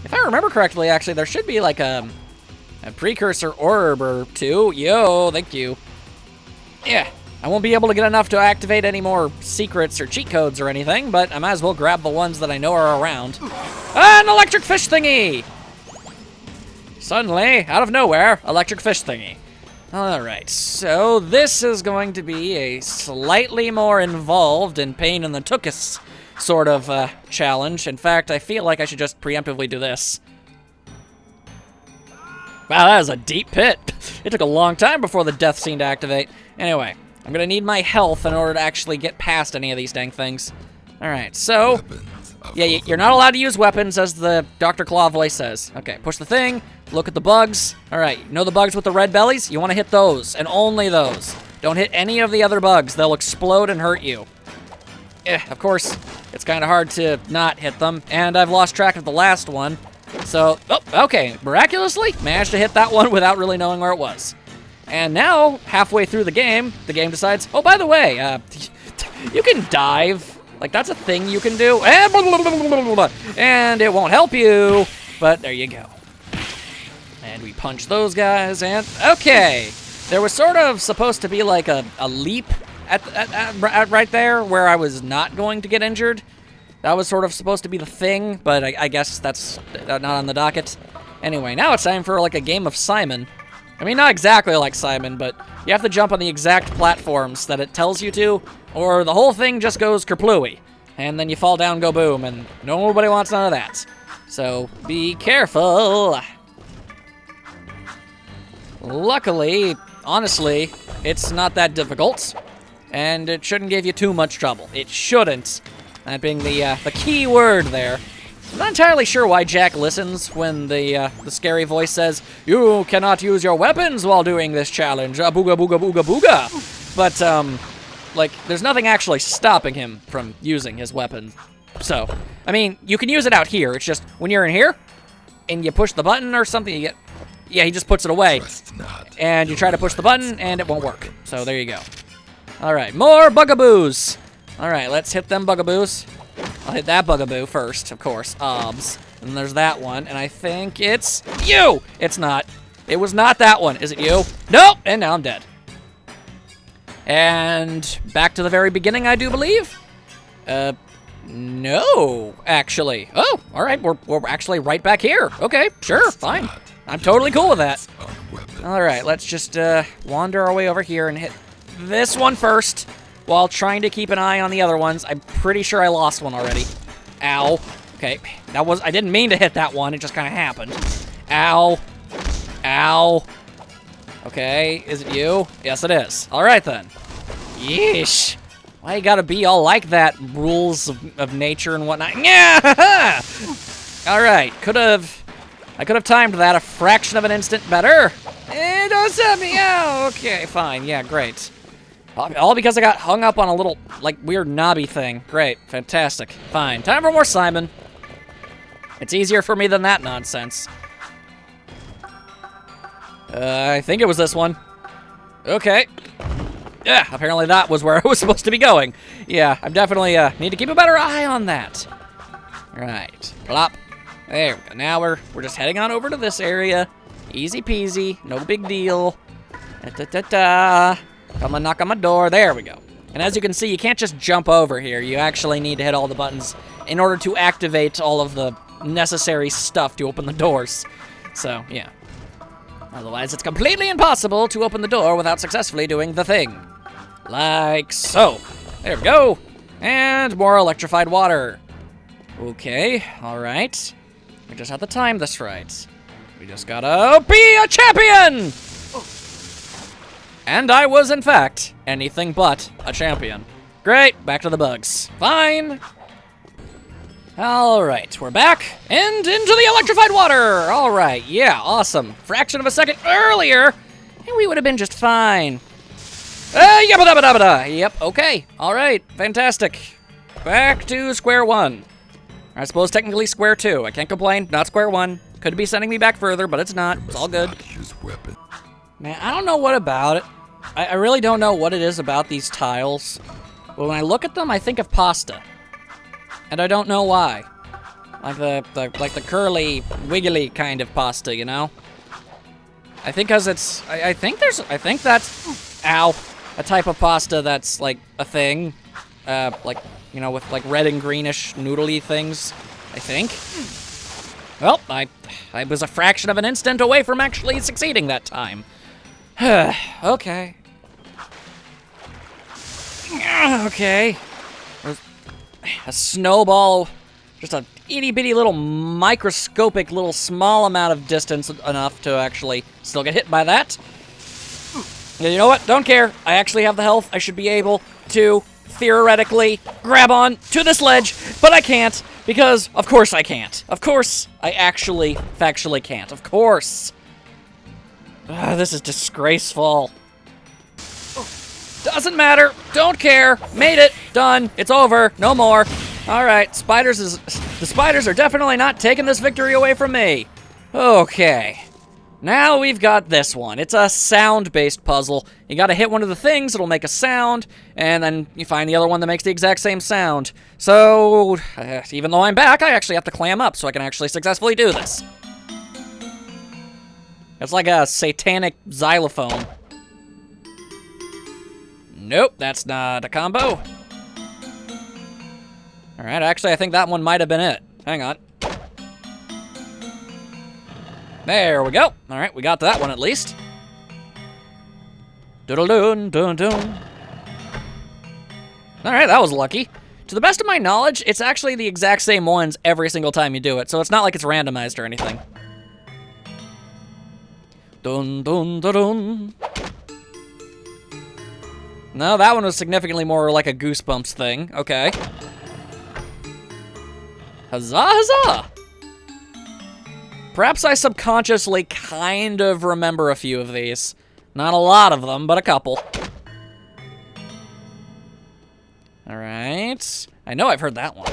If I remember correctly, actually, there should be like a precursor orb or two. Yo, thank you. Yeah, I won't be able to get enough to activate any more secrets or cheat codes or anything, but I might as well grab the ones that I know are around. An electric fish thingy! Suddenly, out of nowhere, electric fish thingy. Alright, so this is going to be a slightly more involved and pain in the tuchus sort of challenge. In fact, I feel like I should just preemptively do this. Wow, that was a deep pit. It took a long time before the death scene to activate. Anyway, I'm gonna need my health in order to actually get past any of these dang things. Alright, so... yeah, you're not allowed to use weapons, as the Dr. Claw voice says. Okay, push the thing, look at the bugs. Alright, you know the bugs with the red bellies? You want to hit those, and only those. Don't hit any of the other bugs. They'll explode and hurt you. Of course, it's kind of hard to not hit them, and I've lost track of the last one. So, oh, okay, miraculously managed to hit that one without really knowing where it was. And now, halfway through the game decides, oh, by the way, you can dive. Like, that's a thing you can do. And it won't help you, but there you go. And we punch those guys, and okay. There was sort of supposed to be like a leap at right there where I was not going to get injured. That was sort of supposed to be the thing, but I guess that's not on the docket. Anyway, now it's time for like a game of Simon. I mean, not exactly like Simon, but you have to jump on the exact platforms that it tells you to, or the whole thing just goes kerplooey. And then you fall down, go boom, and nobody wants none of that. So, be careful. Luckily, honestly, it's not that difficult, and it shouldn't give you too much trouble. It shouldn't. That being the key word there. I'm not entirely sure why Jak listens when the scary voice says, "You cannot use your weapons while doing this challenge, booga booga booga booga." But, like, there's nothing actually stopping him from using his weapon. So, I mean, you can use it out here. It's just, when you're in here, and you push the button or something, you get... yeah, he just puts it away. And you try to push the button, and it won't work. So, there you go. Alright, more bugaboos! Alright, let's hit them bugaboos. I'll hit that bugaboo first, of course. Obs. And there's that one, and I think it's you! It's not. It was not that one. Is it you? Nope! And now I'm dead. And back to the very beginning, I do believe? No, actually. Oh, alright, we're actually right back here. Okay, sure, fine. I'm totally cool with that. Alright, let's just wander our way over here and hit this one first, while trying to keep an eye on the other ones. I'm pretty sure I lost one already. Ow. Okay, I didn't mean to hit that one, it just kind of happened. Ow. Ow. Okay, is it you? Yes, it is. Alright then. Yeesh. Why you gotta be all like that? Rules of nature and whatnot. Yeah! Alright, I could have timed that a fraction of an instant better. Don't set me out. Okay, fine. Yeah, great. All because I got hung up on a little, like, weird knobby thing. Great. Fantastic. Fine. Time for more Simon. It's easier for me than that nonsense. I think it was this one. Okay. Yeah, apparently that was where I was supposed to be going. Yeah, I definitely need to keep a better eye on that. Right. Plop. There we go. Now we're just heading on over to this area. Easy peasy. No big deal. Da-da-da-da. Come and knock on my door. There we go. And as you can see, you can't just jump over here. You actually need to hit all the buttons in order to activate all of the necessary stuff to open the doors. So, yeah. Otherwise, it's completely impossible to open the door without successfully doing the thing. Like so. There we go. And more electrified water. Okay, alright. We just have to time this right. We just gotta be a champion! And I was, in fact, anything but a champion. Great, back to the bugs. Fine. Alright, we're back, and into the electrified water! Alright, yeah, awesome. Fraction of a second earlier, and we would have been just fine. Yep, okay. Alright, fantastic. Back to square one. I suppose technically square two. I can't complain, not square one. Could be sending me back further, but it's not. It's all good. Man, I don't know what about it. I really don't know what it is about these tiles. But when I look at them, I think of pasta. And I don't know why. Like the curly, wiggly kind of pasta, you know? I think I think that's, ow, a type of pasta that's like a thing. Like, you know, with like red and greenish noodly things, I think. Well, I was a fraction of an instant away from actually succeeding that time. Okay. Okay. A snowball, just a itty bitty little microscopic little small amount of distance enough to actually still get hit by that. You know what? Don't care. I actually have the health. I should be able to theoretically grab on to this ledge, but I can't because, of course, I can't. Of course, I actually factually can't. Of course. This is disgraceful. Doesn't matter. Don't care. Made it. Done. It's over. No more. All right. The spiders are definitely not taking this victory away from me. Okay. Now we've got this one. It's a sound-based puzzle. You gotta hit one of the things, it'll make a sound, and then you find the other one that makes the exact same sound. So, even though I'm back, I actually have to clam up so I can actually successfully do this. It's like a satanic xylophone. Nope, that's not a combo. Alright, actually I think that one might have been it. Hang on. There we go. Alright, we got that one at least. Doodle-doon, doon-doon. Alright, that was lucky. To the best of my knowledge, it's actually the exact same ones every single time you do it, so it's not like it's randomized or anything. Dun dun dun dun. No, that one was significantly more like a Goosebumps thing. Okay. Huzzah, huzzah! Perhaps I subconsciously kind of remember a few of these. Not a lot of them, but a couple. Alright. I know I've heard that one.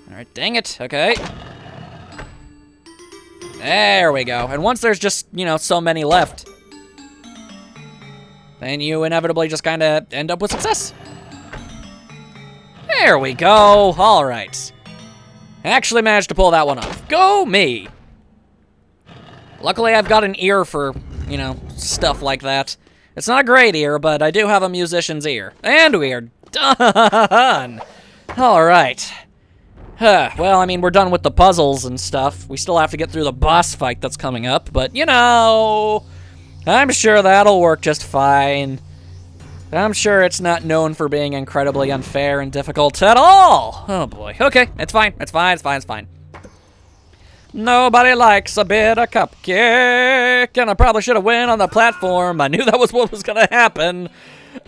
Alright, dang it. Okay. There we go. And once there's just, you know, so many left, then you inevitably just kind of end up with success. There we go. Alright. I actually managed to pull that one off. Go me! Luckily, I've got an ear for, you know, stuff like that. It's not a great ear, but I do have a musician's ear. And we are done! Alright. Well, I mean, we're done with the puzzles and stuff. We still have to get through the boss fight that's coming up, but, you know, I'm sure that'll work just fine. I'm sure it's not known for being incredibly unfair and difficult at all. Oh boy. Okay, it's fine. It's fine. It's fine. It's fine. Nobody likes a bitter cupcake, and I probably should have went on the platform. I knew that was what was gonna happen.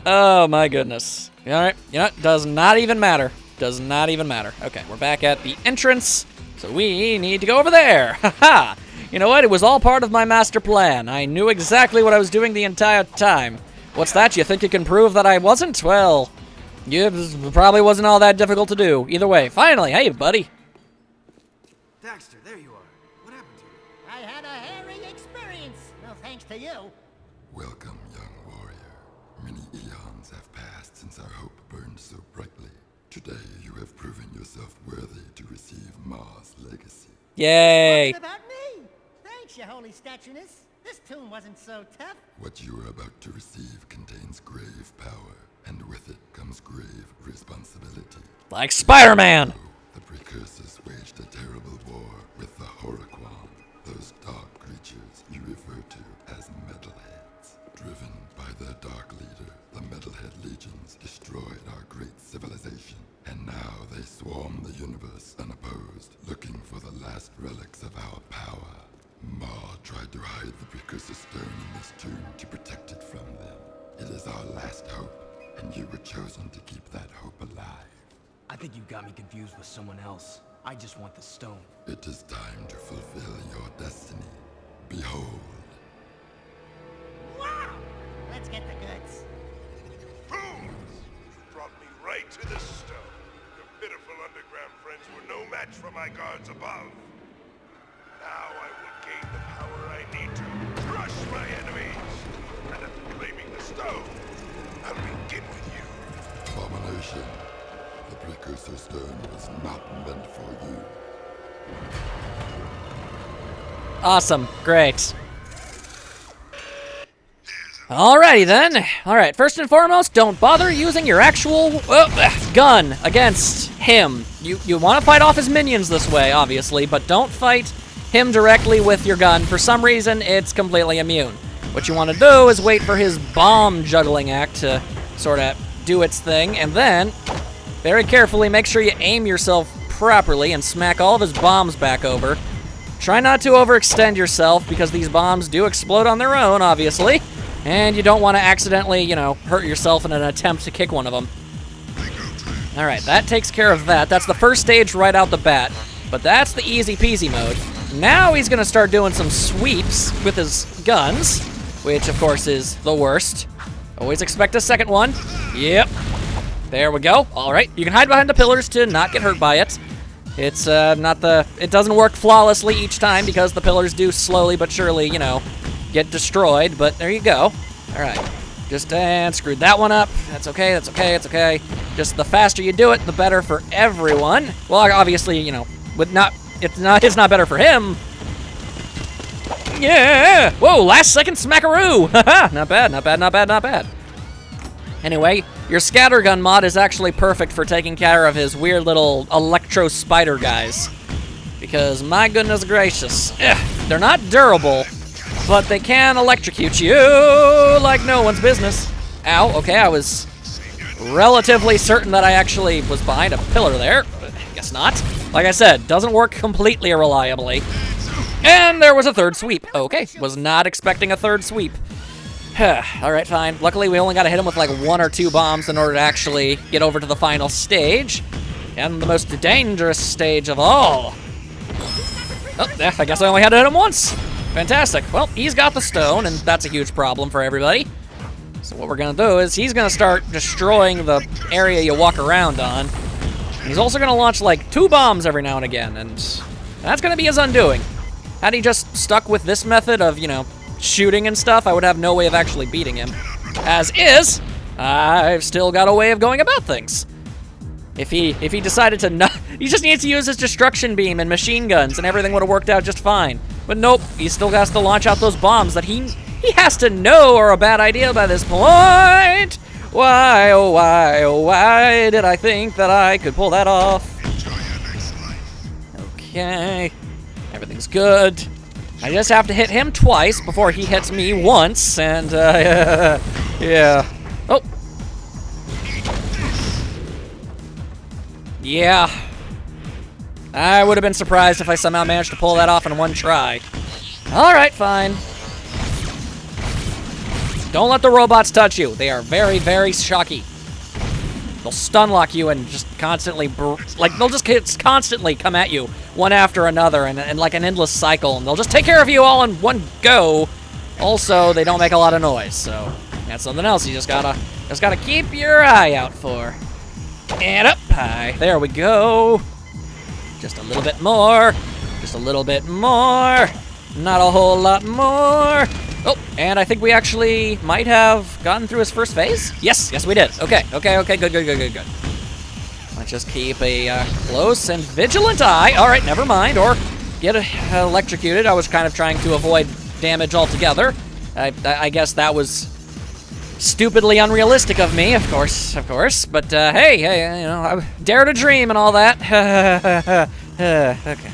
Oh my goodness. All right. You know, it does not even matter. Does not even matter. Okay, we're back at the entrance, so we need to go over there. Haha. You know what? It was all part of my master plan. I knew exactly what I was doing the entire time. What's that? You think you can prove that I wasn't? Well, it probably wasn't all that difficult to do. Either way, finally, hey, buddy. Daxter, there you are. What happened to you? I had a hairy experience. No thanks to you. Welcome, young warrior. Many eons have passed since our hope burned so brightly. Today, you have proven yourself worthy to receive Mars' legacy. Yay. What about me? Thanks, your holy statueness. This tune wasn't so tough. What you are about to receive contains grave power, and with it comes grave responsibility. Like Spider-Man. The precursors waged a terrible war with the Horoquan, those dark creatures you refer to as metalheads. Driven by their dark leader, the Metalhead Legions destroyed our great civilization, and now they swarm the universe unopposed, looking for the last relics of our power. Ma tried to hide the precursor stone in this tomb to protect it from them. It is our last hope, and you were chosen to keep that hope alive. I think you got me confused with someone else. I just want the stone. It is time to fulfill your destiny. Behold. Wow! Let's get the goods. Fools! You brought me right to the stone. Your pitiful underground friends were no match for my guards above. Now I will gain the power I need to crush my enemies. And after claiming the stone, I'll begin with you. Abomination. The precursor stone was not meant for you. Awesome. Great. Alrighty then. Alright, first and foremost, don't bother using your actual gun against him. You want to fight off his minions this way, obviously, but don't fight him directly with your gun. For some reason, it's completely immune. What you want to do is wait for his bomb juggling act to sort of do its thing, and then, very carefully, make sure you aim yourself properly and smack all of his bombs back over. Try not to overextend yourself, because these bombs do explode on their own, obviously. And you don't want to accidentally, you know, hurt yourself in an attempt to kick one of them. Alright, that takes care of that. That's the first stage right out the bat. But that's the easy peasy mode. Now he's going to start doing some sweeps with his guns, which of course is the worst. Always expect a second one. Yep. There we go. Alright, you can hide behind the pillars to not get hurt by it. It's it doesn't work flawlessly each time because the pillars do slowly but surely, you know, get destroyed, but there you go. All right, just screwed that one up. That's okay, that's okay, it's okay. Just the faster you do it, the better for everyone. Well, obviously, you know, it's not better for him. Yeah! Whoa, last second smackaroo! Haha, not bad, not bad, not bad, not bad. Anyway, your scattergun mod is actually perfect for taking care of his weird little electro spider guys. Because my goodness gracious, they're not durable, but they can electrocute you like no one's business. Ow, okay, I was relatively certain that I actually was behind a pillar there. Guess not. Like I said, doesn't work completely reliably. And there was a third sweep. Okay, was not expecting a third sweep. Alright, fine. Luckily, we only got to hit him with like 1 or 2 bombs in order to actually get over to the final stage. And the most dangerous stage of all. Oh, I guess I only had to hit him once. Fantastic. Well, he's got the stone, and that's a huge problem for everybody. So what we're going to do is he's going to start destroying the area you walk around on. And he's also going to launch like 2 bombs every now and again, and that's going to be his undoing. Had he just stuck with this method of, you know, shooting and stuff, I would have no way of actually beating him. As is, I've still got a way of going about things. If he decided to not, he just needs to use his destruction beam and machine guns, and everything would have worked out just fine. But nope, he still has to launch out those bombs that he has to know are a bad idea by this point. Why, oh why, oh why did I think that I could pull that off? Okay, everything's good. I just have to hit him twice before he hits me once, and yeah. Oh. Yeah. I would have been surprised if I somehow managed to pull that off in one try. Alright, fine. Don't let the robots touch you. They are very, very shocky. They'll stun lock you and just constantly, they'll just constantly come at you, one after another, and like an endless cycle, and they'll just take care of you all in one go. Also, they don't make a lot of noise, so that's something else you just gotta keep your eye out for. And up high. There we go. Just a little bit more. Just a little bit more. Not a whole lot more. Oh, and I think we actually might have gotten through his first phase? Yes, we did. Okay, good. Let's just keep a close and vigilant eye. All right, never mind. Or get electrocuted. I was kind of trying to avoid damage altogether. I guess that was stupidly unrealistic of me, of course. But hey, you know, I dare to dream and all that. Okay.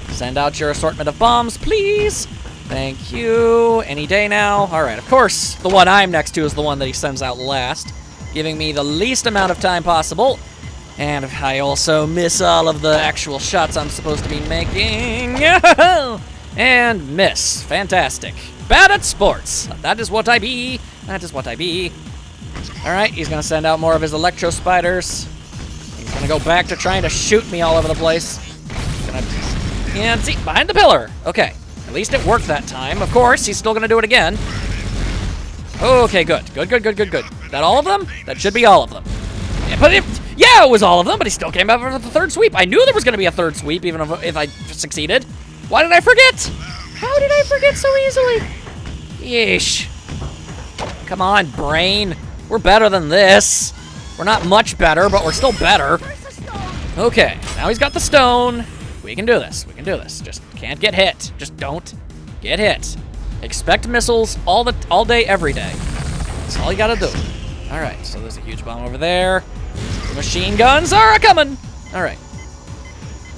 Send out your assortment of bombs, please. Thank you. Any day now. All right, of course, the one I'm next to is the one that he sends out last, giving me the least amount of time possible. And I also miss all of the actual shots I'm supposed to be making. And miss. Fantastic. Bad at sports. That is what I be. That is what I be. All right, he's going to send out more of his electro spiders. He's going to go back to trying to shoot me all over the place. And see, behind the pillar. Okay. At least it worked that time. Of course, he's still going to do it again. Okay, good. Good. That all of them? That should be all of them. Yeah, it was all of them, but he still came out with the third sweep. I knew there was going to be a third sweep, even if I succeeded. Why did I forget? How did I forget so easily? Yeesh. Come on, brain. We're better than this. We're not much better, but we're still better. Okay, now he's got the stone. We can do this. We can do this. Just can't get hit. Just don't get hit. Expect missiles all day, every day. That's all you gotta do. All right, so there's a huge bomb over there. The machine guns are coming. All right.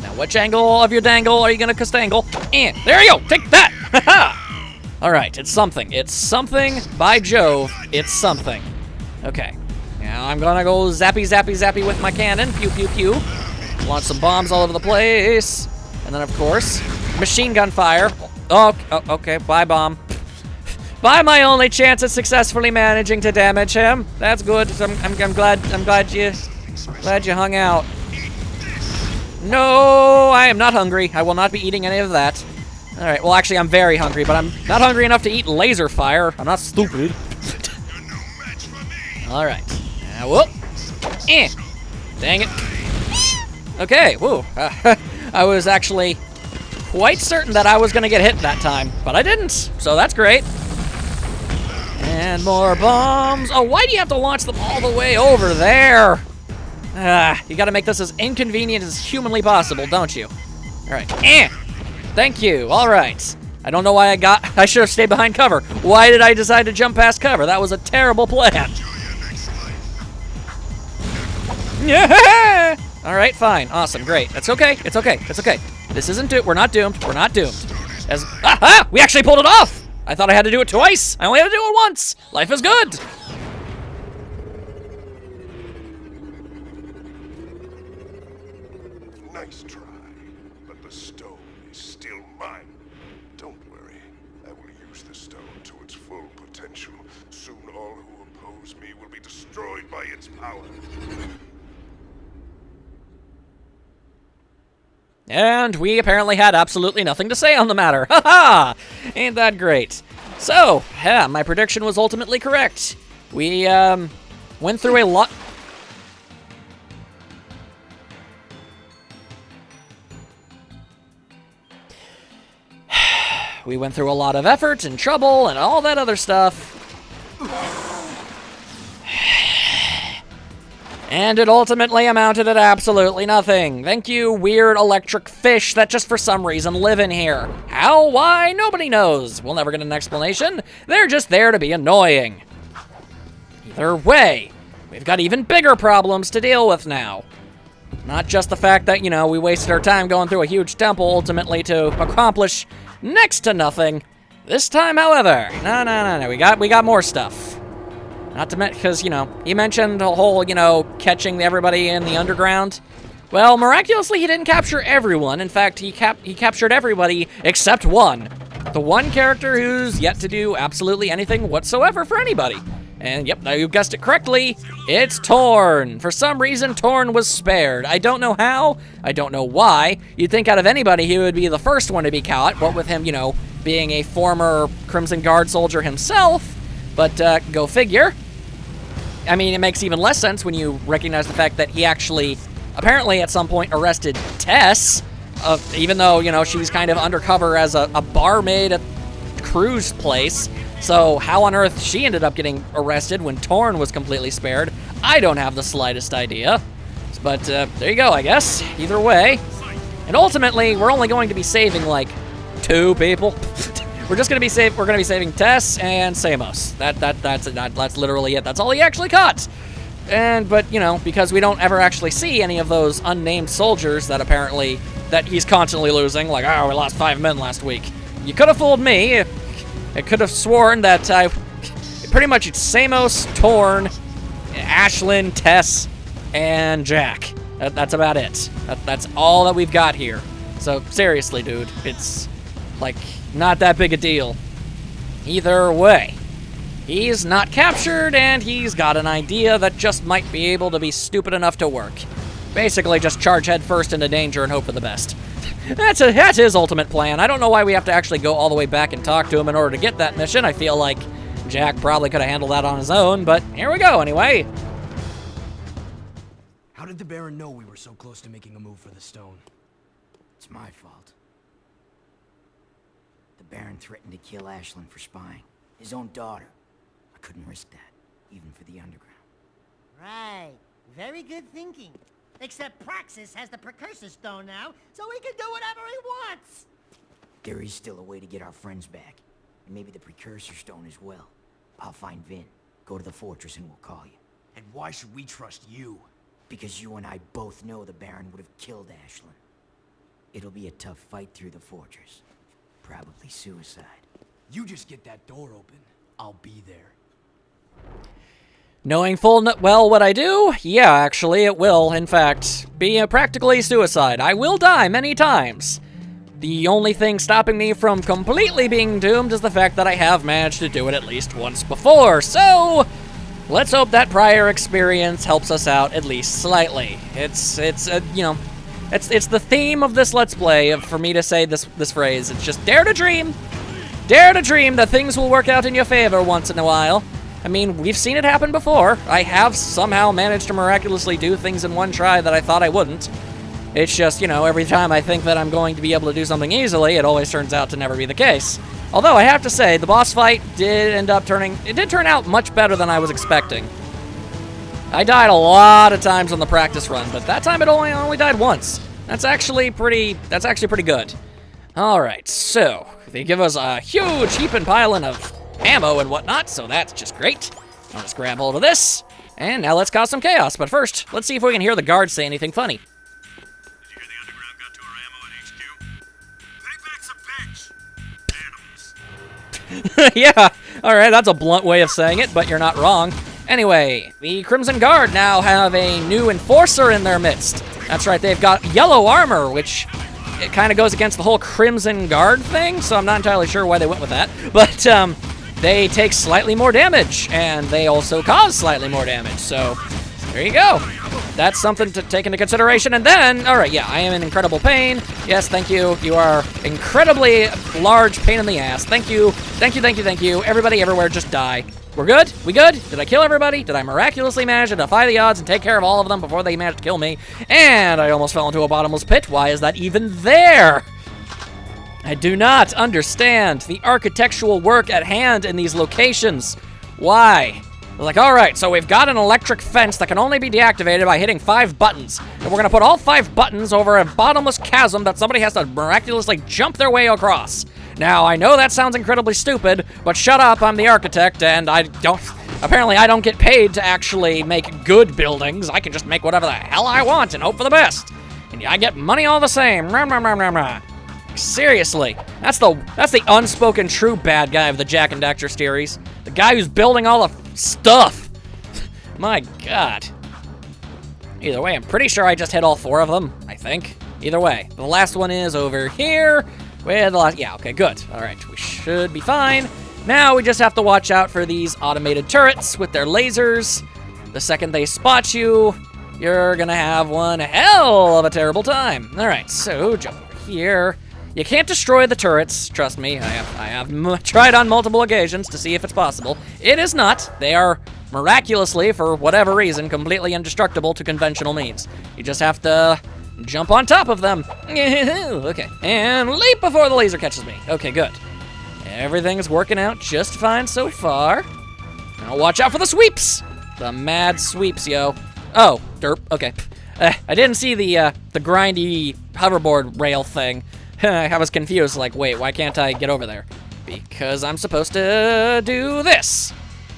Now, which angle of your dangle are you gonna castangle? And there you go. Take that. Ha! All right, it's something. It's something. By Jove, it's something. Okay. Now I'm gonna go zappy, zappy, zappy with my cannon. Pew, pew, pew. Launch some bombs all over the place. And then, of course, machine gun fire. Oh, okay. Bye, bomb. Bye, my only chance at successfully managing to damage him. That's good. I'm glad you hung out. No, I am not hungry. I will not be eating any of that. All right. Well, actually, I'm very hungry, but I'm not hungry enough to eat laser fire. I'm not stupid. All right. Now, whoop. Dang it. Okay. Woo. I was actually quite certain that I was going to get hit that time, but I didn't. So that's great. And more bombs. Oh, why do you have to launch them all the way over there? You got to make this as inconvenient as humanly possible, don't you? All right. Thank you. All right. I don't know why I should have stayed behind cover. Why did I decide to jump past cover? That was a terrible plan. Yeah. All right, fine. Awesome. Great. That's okay. It's okay. It's okay. This isn't we're not doomed. We're not doomed. We actually pulled it off. I thought I had to do it twice. I only had to do it once. Life is good. Nice try, but the stone is still mine. Don't worry. I will use the stone to its full potential. Soon all who oppose me will be destroyed by its power. And we apparently had absolutely nothing to say on the matter. Ha-ha! Ain't that great? So, yeah, my prediction was ultimately correct. We, went through a lot... We went through a lot of effort and trouble and all that other stuff. And it ultimately amounted to absolutely nothing. Thank you, weird electric fish that just for some reason live in here. How? Why? Nobody knows. We'll never get an explanation. They're just there to be annoying. Either way, we've got even bigger problems to deal with now. Not just the fact that, you know, we wasted our time going through a huge temple ultimately to accomplish next to nothing. This time, however, no, we got more stuff. Not to mention, because, you know, he mentioned the whole, you know, catching everybody in the underground. Well, miraculously, he didn't capture everyone. In fact, he captured everybody except one. The one character who's yet to do absolutely anything whatsoever for anybody. And, yep, now you guessed it correctly. It's Torn. For some reason, Torn was spared. I don't know how. I don't know why. You'd think out of anybody, he would be the first one to be caught. What with him, you know, being a former Crimson Guard soldier himself. But, go figure. I mean, it makes even less sense when you recognize the fact that he actually, apparently at some point, arrested Tess, even though, you know, she's kind of undercover as a barmaid at cruise place. So how on earth she ended up getting arrested when Torn was completely spared, I don't have the slightest idea. But there you go, I guess. Either way. And ultimately, we're only going to be saving, like, 2 people. We're just gonna be saving Tess and Samos. That's literally it. That's all he actually caught. But you know, because we don't ever actually see any of those unnamed soldiers that apparently that he's constantly losing. Like, oh, we lost 5 men last week. You could have fooled me. I could have sworn that pretty much it's Samos, Torn, Ashlyn, Tess, and Jack. That's about it. That's all that we've got here. So seriously, dude, it's like not that big a deal. Either way, he's not captured, and he's got an idea that just might be able to be stupid enough to work. Basically, just charge headfirst into danger and hope for the best. That's his ultimate plan. I don't know why we have to actually go all the way back and talk to him in order to get that mission. I feel like Jack probably could have handled that on his own, but here we go anyway. How did the Baron know we were so close to making a move for the stone? It's my fault. The Baron threatened to kill Ashlyn for spying. His own daughter. I couldn't risk that, even for the underground. Right. Very good thinking. Except Praxis has the precursor stone now, so he can do whatever he wants. There is still a way to get our friends back. And maybe the precursor stone as well. I'll find Vin. Go to the fortress and we'll call you. And why should we trust you? Because you and I both know the Baron would have killed Ashlyn. It'll be a tough fight through the fortress. Probably suicide. You just get that door open. I'll be there. Knowing full well what I do, yeah, actually, it will, in fact, be practically suicide. I will die many times. The only thing stopping me from completely being doomed is the fact that I have managed to do it at least once before, so let's hope that prior experience helps us out at least slightly. It's the theme of this Let's Play for me to say this phrase. It's just dare to dream. Dare to dream that things will work out in your favor once in a while. I mean, we've seen it happen before. I have somehow managed to miraculously do things in one try that I thought I wouldn't. It's just, every time I think that I'm going to be able to do something easily, it always turns out to never be the case. Although, I have to say, the boss fight did turn out much better than I was expecting. I died a lot of times on the practice run, but that time it only died once. That's actually pretty good. Alright, so, they give us a huge heaping piling of ammo and whatnot, so that's just great. I'll just grab hold of this, and now let's cause some chaos. But first, let's see if we can hear the guards say anything funny. Did you hear the underground got to our ammo at HQ? Pay back some bitch! Animals. Yeah, alright, that's a blunt way of saying it, but you're not wrong. Anyway, the Crimson Guard now have a new enforcer in their midst. That's right, they've got yellow armor, which it kind of goes against the whole Crimson Guard thing, so I'm not entirely sure why they went with that. But, they take slightly more damage, and they also cause slightly more damage, so there you go. That's something to take into consideration. And then, alright, yeah, I am in incredible pain. Yes, thank you. You are incredibly large pain in the ass. Thank you. Thank you, thank you, thank you. Everybody everywhere, just die. We're good? We good? Did I kill everybody? Did I miraculously manage to defy the odds and take care of all of them before they managed to kill me? And I almost fell into a bottomless pit. Why is that even there? I do not understand the architectural work at hand in these locations. Why? They're like, alright, so we've got an electric fence that can only be deactivated by hitting 5 buttons. And we're gonna put all 5 buttons over a bottomless chasm that somebody has to miraculously jump their way across. Now, I know that sounds incredibly stupid, but shut up, I'm the architect, and apparently I don't get paid to actually make good buildings. I can just make whatever the hell I want and hope for the best. And I get money all the same. Seriously, that's the unspoken true bad guy of the Jak and Daxter series. The guy who's building all the stuff. My God. Either way, I'm pretty sure I just hit all 4 of them, I think. Either way, the last one is over here. Where the last, yeah, okay, good. All right, we should be fine. Now we just have to watch out for these automated turrets with their lasers. The second they spot you, you're gonna have one hell of a terrible time. All right, so jump over here. You can't destroy the turrets, trust me. I have tried on multiple occasions to see if it's possible. It is not. They are miraculously, for whatever reason, completely indestructible to conventional means. You just have to jump on top of them. Okay, and leap before the laser catches me. Okay, good. Everything's working out just fine so far. Now watch out for the sweeps. The mad sweeps, yo. Oh, derp, okay. I didn't see the grindy hoverboard rail thing. I was confused, like, wait, why can't I get over there? Because I'm supposed to do this.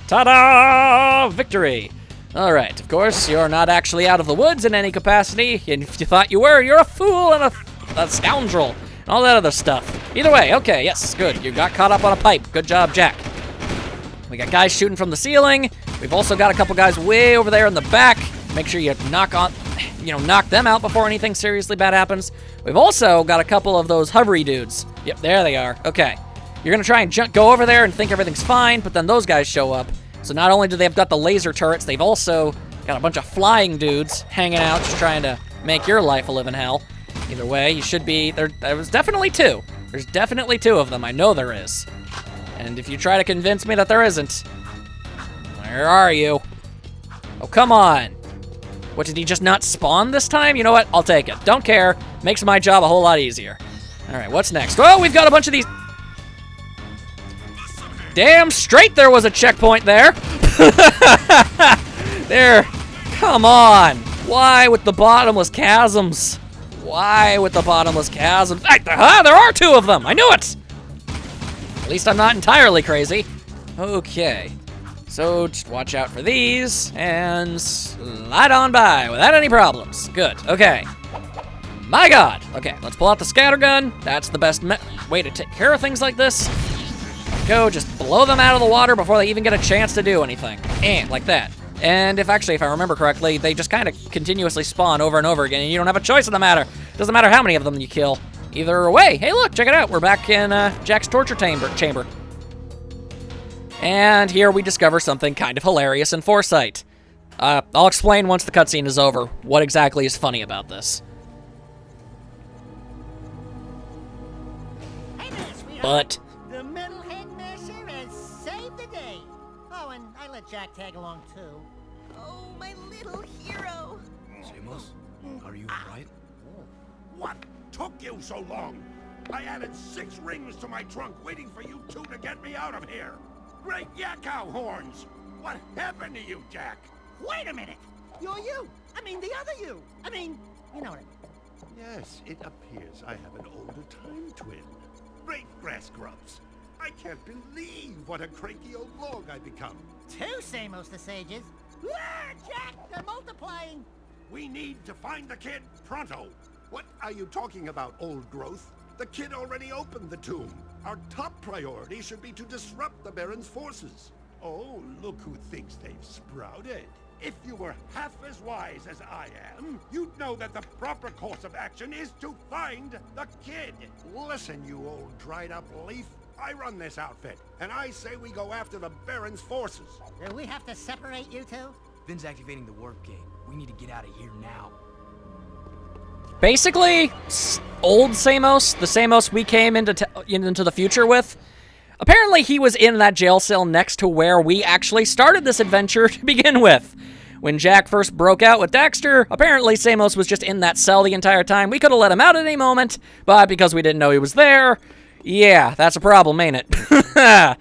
Ta-da! Victory! Alright, of course, you're not actually out of the woods in any capacity, and if you thought you were, you're a fool and a scoundrel, and all that other stuff. Either way, okay, yes, good. You got caught up on a pipe. Good job, Jak. We got guys shooting from the ceiling. We've also got a couple guys way over there in the back. Make sure you knock them out before anything seriously bad happens. We've also got a couple of those hovery dudes. Yep, there they are. Okay. You're gonna try and go over there and think everything's fine, but then those guys show up. So not only do they have got the laser turrets, they've also got a bunch of flying dudes hanging out, just trying to make your life a living hell. Either way, you should be, there was definitely 2. There's definitely 2 of them, I know there is. And if you try to convince me that there isn't, where are you? Oh, come on. What, did he just not spawn this time? You know what? I'll take it. Don't care. Makes my job a whole lot easier. All right, what's next? Oh, we've got a bunch of these. Damn straight there was a checkpoint there. There. Come on! Why with the bottomless chasms? Why with the bottomless chasms? There are 2 of them! I knew it! At least I'm not entirely crazy. Okay. So just watch out for these and slide on by without any problems. Good. Okay. My God. Okay, let's pull out the scattergun. That's the best way to take care of things like this. Go, just blow them out of the water before they even get a chance to do anything. And like that. And if I remember correctly, they just kind of continuously spawn over and over again, and you don't have a choice in the matter. Doesn't matter how many of them you kill. Either way. Hey, look, check it out. We're back in Jak's torture chamber. And here we discover something kind of hilarious in foresight. I'll explain once the cutscene is over what exactly is funny about this. Hey there, sweetheart. But The metalhead masher has saved the day. Oh, and I let Jak tag along too. Oh, my little hero. Samos, are you alright? What took you so long? I added 6 rings to my trunk waiting for you 2 to get me out of here. Great yakkow horns! What happened to you, Jak? Wait a minute. You're you. I mean, the other you. I mean, you know what I mean. Yes, it appears I have an older time twin. Great grass grubs. I can't believe what a cranky old log I become. 2 Samos the Sages. Ah, Jak, they're multiplying. We need to find the kid pronto. What are you talking about, old growth? The kid already opened the tomb. Our top priority should be to disrupt the Baron's forces. Oh, look who thinks they've sprouted. If you were half as wise as I am, you'd know that the proper course of action is to find the kid. Listen, you old dried-up leaf. I run this outfit, and I say we go after the Baron's forces. Do we have to separate you two? Finn's activating the warp gate. We need to get out of here now. basically, old Samos, the Samos we came into the future with, apparently he was in that jail cell next to where we actually started this adventure to begin with. When Jak first broke out with Daxter, apparently Samos was just in that cell the entire time. We could have let him out at any moment, but because we didn't know he was there, yeah, that's a problem, ain't it?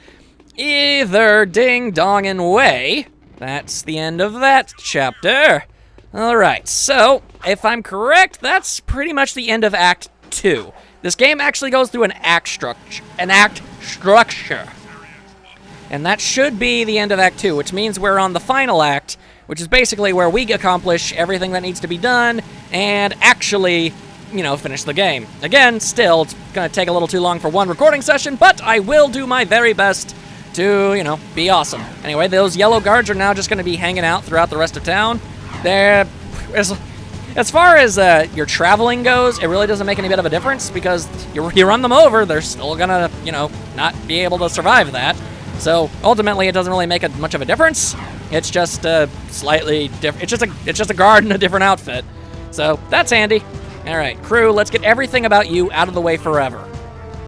Either ding-dongin' way. That's the end of that chapter. Alright, so, if I'm correct, that's pretty much the end of Act 2. This game actually goes through an act structure. And that should be the end of Act 2, which means we're on the final act, which is basically where we accomplish everything that needs to be done and actually, finish the game. Again, still, it's going to take a little too long for one recording session, but I will do my very best to, be awesome. Anyway, those yellow guards are now just going to be hanging out throughout the rest of town. They're, as far as your traveling goes, it really doesn't make any bit of a difference because you run them over, they're still going to, not be able to survive that. So ultimately, it doesn't really make much of a difference. It's just slightly different. It's just a guard in a different outfit. So that's handy. All right, crew, let's get everything about you out of the way forever.